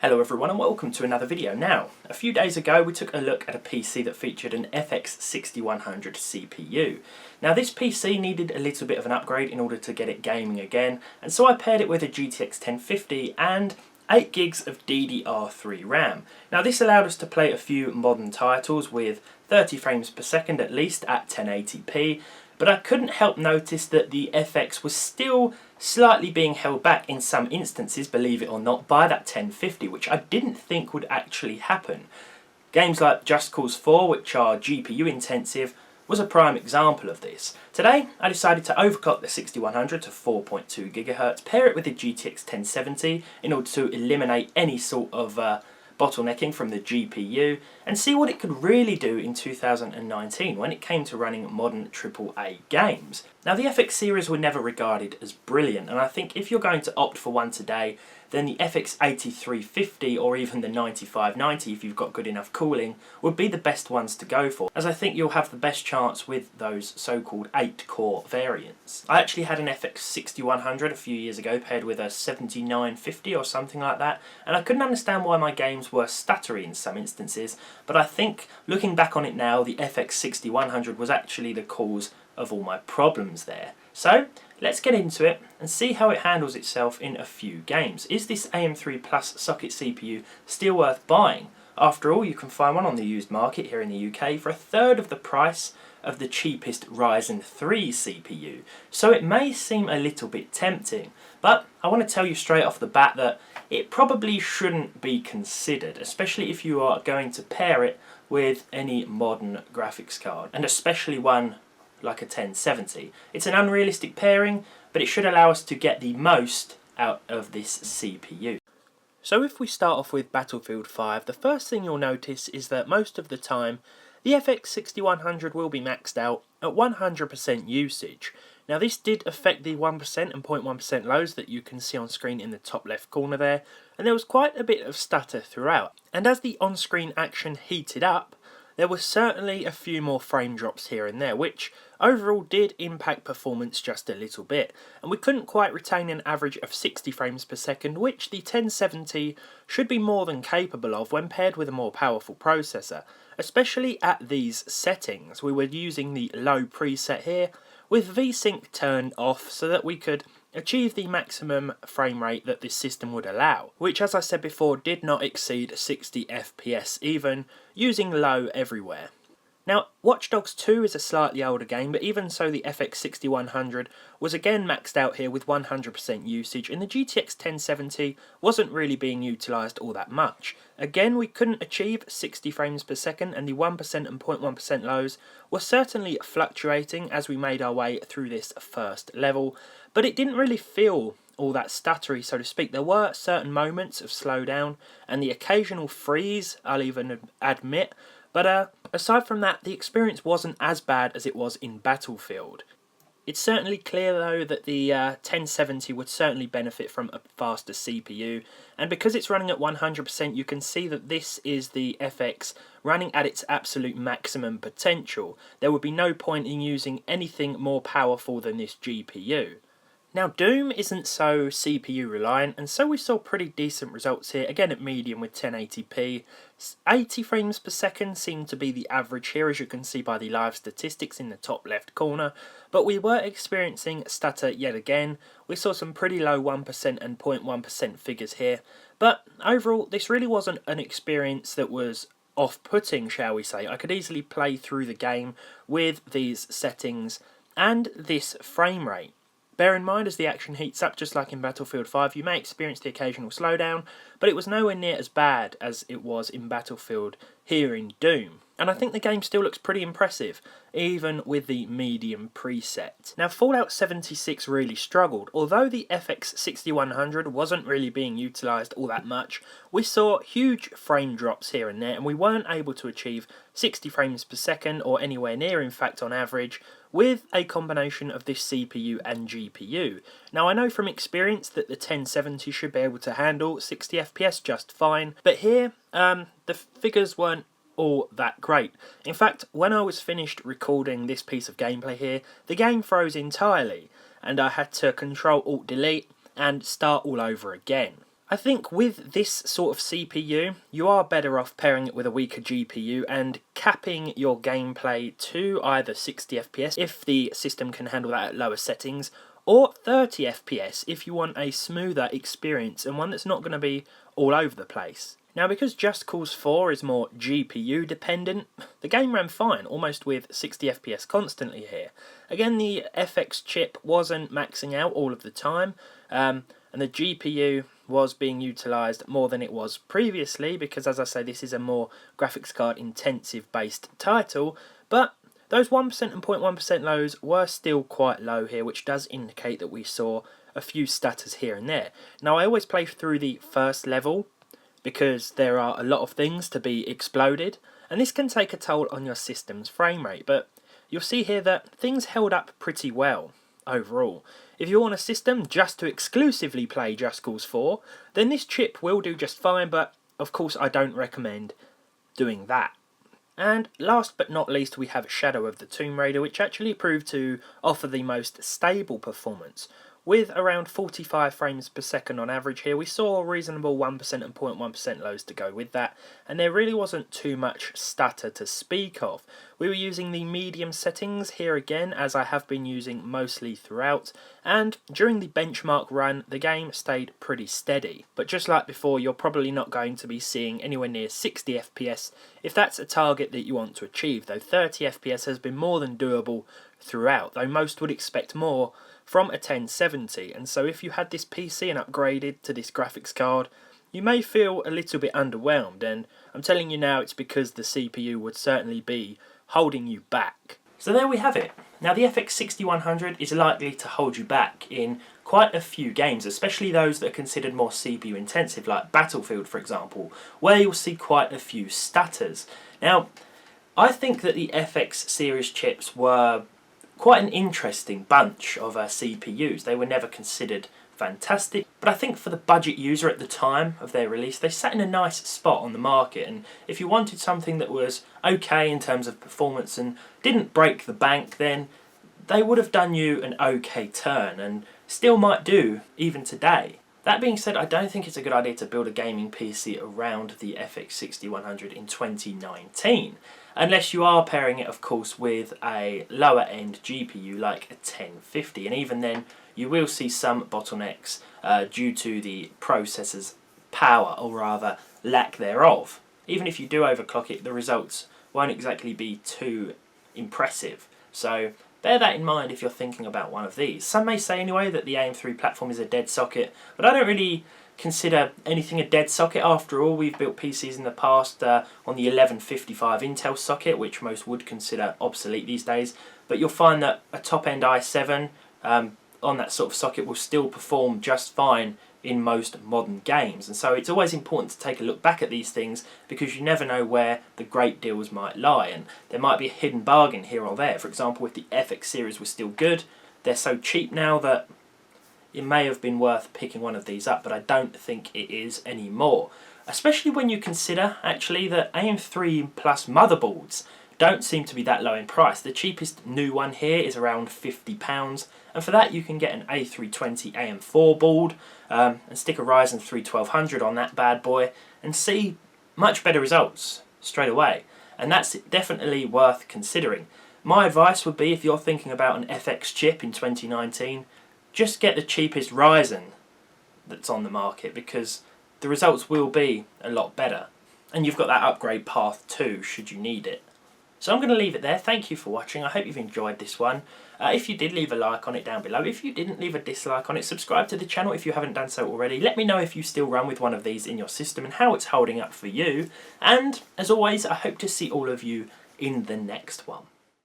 Hello everyone and welcome to another video. Now, a few days ago we took a look at a PC that featured an FX 6100 CPU. Now this PC needed a little bit of an upgrade in order to get it gaming again, and so I paired it with a GTX 1050 and 8 gigs of DDR3 RAM. Now this allowed us to play a few modern titles with 30 frames per second at least at 1080p, but I couldn't help notice that the FX was still slightly being held back in some instances, believe it or not, by that 1050, which I didn't think would actually happen. Games like Just Cause 4, which are GPU intensive, was a prime example of this. Today, I decided to overclock the 6100 to 4.2 GHz, pair it with the GTX 1070 in order to eliminate any sort of bottlenecking from the GPU, and see what it could really do in 2019 when it came to running modern AAA games. Now the FX series were never regarded as brilliant, and I think if you're going to opt for one today, then the FX 8350 or even the 9590, if you've got good enough cooling, would be the best ones to go for, as I think you'll have the best chance with those so-called 8-core variants. I actually had an FX 6100 a few years ago paired with a 7950 or something like that, and I couldn't understand why my games were stuttery in some instances, but I think, looking back on it now, the FX 6100 was actually the cause of all my problems there. So, let's get into it and see how it handles itself in a few games. Is this AM3 Plus socket CPU still worth buying? After all, you can find one on the used market here in the UK for a third of the price of the cheapest Ryzen 3 CPU. So it may seem a little bit tempting, but I want to tell you straight off the bat that it probably shouldn't be considered, especially if you are going to pair it with any modern graphics card, and especially one like a 1070. It's an unrealistic pairing, but it should allow us to get the most out of this CPU. So if we start off with Battlefield 5, the first thing you'll notice is that most of the time the FX 6100 will be maxed out at 100% usage. Now this did affect the 1% and 0.1% lows that you can see on screen in the top left corner there, and there was quite a bit of stutter throughout. And as the on-screen action heated up, there were certainly a few more frame drops here and there, which overall did impact performance just a little bit, and we couldn't quite retain an average of 60 frames per second, which the 1070 should be more than capable of when paired with a more powerful processor, especially at these settings. We were using the low preset here, with VSync turned off so that we could achieve the maximum frame rate that this system would allow, which, as I said before, did not exceed 60 FPS, even using low everywhere. Now, Watch Dogs 2 is a slightly older game, but even so the FX 6100 was again maxed out here with 100% usage, and the GTX 1070 wasn't really being utilised all that much. Again, we couldn't achieve 60 frames per second, and the 1% and 0.1% lows were certainly fluctuating as we made our way through this first level, but it didn't really feel all that stuttery, so to speak. There were certain moments of slowdown and the occasional freeze, I'll even admit, but aside from that, the experience wasn't as bad as it was in Battlefield. It's certainly clear though that the 1070 would certainly benefit from a faster CPU, and because it's running at 100%, you can see that this is the FX running at its absolute maximum potential. There would be no point in using anything more powerful than this GPU. Now Doom isn't so CPU reliant, and so we saw pretty decent results here, again at medium with 1080p. 80 frames per second seemed to be the average here, as you can see by the live statistics in the top left corner, but we were experiencing stutter yet again. We saw some pretty low 1% and 0.1% figures here, but overall this really wasn't an experience that was off-putting, shall we say. I could easily play through the game with these settings and this frame rate. Bear in mind, as the action heats up, just like in Battlefield 5, you may experience the occasional slowdown, but it was nowhere near as bad as it was in Battlefield here in Doom. And I think the game still looks pretty impressive, even with the medium preset. Now Fallout 76 really struggled. Although the FX 6100 wasn't really being utilised all that much, we saw huge frame drops here and there, and we weren't able to achieve 60 frames per second, or anywhere near in fact on average, with a combination of this CPU and GPU. Now I know from experience that the 1070 should be able to handle 60 FPS just fine, but here the figures weren't all that great. In fact, when I was finished recording this piece of gameplay here, the game froze entirely, and I had to Control-Alt-Delete and start all over again. I think with this sort of CPU, you are better off pairing it with a weaker GPU and capping your gameplay to either 60 FPS if the system can handle that at lower settings, or 30 FPS if you want a smoother experience and one that's not going to be all over the place. Now, because Just Cause 4 is more GPU dependent, the game ran fine, almost with 60 FPS constantly here. Again, the FX chip wasn't maxing out all of the time, and the GPU was being utilised more than it was previously because, as I say, this is a more graphics card intensive based title, but those 1% and 0.1% lows were still quite low here, which does indicate that we saw a few stutters here and there. Now, I always play through the first level because there are a lot of things to be exploded, and this can take a toll on your system's frame rate, but you'll see here that things held up pretty well overall. If you want a system just to exclusively play Just Cause 4, then this chip will do just fine, but of course I don't recommend doing that. And last but not least, we have Shadow of the Tomb Raider, which actually proved to offer the most stable performance. With around 45 frames per second on average here, we saw a reasonable 1% and 0.1% lows to go with that, and there really wasn't too much stutter to speak of. We were using the medium settings here again, as I have been using mostly throughout, and during the benchmark run, the game stayed pretty steady. But just like before, you're probably not going to be seeing anywhere near 60 FPS if that's a target that you want to achieve, though 30 FPS has been more than doable throughout, though most would expect more from a 1070, and so if you had this PC and upgraded to this graphics card, you may feel a little bit underwhelmed, and I'm telling you now it's because the CPU would certainly be holding you back. So there we have it. Now the FX 6100 is likely to hold you back in quite a few games, especially those that are considered more CPU intensive, like Battlefield for example, where you'll see quite a few stutters. Now, I think that the FX series chips were quite an interesting bunch of CPUs. They were never considered fantastic, but I think for the budget user at the time of their release, they sat in a nice spot on the market, and if you wanted something that was okay in terms of performance and didn't break the bank, then they would have done you an okay turn, and still might do even today. That being said, I don't think it's a good idea to build a gaming PC around the FX 6100 in 2019. Unless you are pairing it, of course, with a lower end GPU like a 1050, and even then you will see some bottlenecks due to the processor's power, or rather lack thereof. Even if you do overclock it, the results won't exactly be too impressive. So bear that in mind if you're thinking about one of these. Some may say anyway that the AM3 platform is a dead socket, but I don't really consider anything a dead socket. After all, we've built PCs in the past on the 1155 Intel socket, which most would consider obsolete these days, but you'll find that a top-end i7 on that sort of socket will still perform just fine in most modern games, and so it's always important to take a look back at these things because you never know where the great deals might lie, and there might be a hidden bargain here or there. For example, if the FX series was still good, they're so cheap now that it may have been worth picking one of these up, but I don't think it is anymore. Especially when you consider, actually, that AM3 Plus motherboards don't seem to be that low in price. The cheapest new one here is around £50, and for that you can get an A320 AM4 board and stick a Ryzen 3 1200 on that bad boy and see much better results straight away. And that's definitely worth considering. My advice would be, if you're thinking about an FX chip in 2019, just get the cheapest Ryzen that's on the market, because the results will be a lot better. And you've got that upgrade path too, should you need it. So I'm going to leave it there. Thank you for watching. I hope you've enjoyed this one. If you did, leave a like on it down below. If you didn't, leave a dislike on it. Subscribe to the channel if you haven't done so already. Let me know if you still run with one of these in your system and how it's holding up for you. And as always, I hope to see all of you in the next one.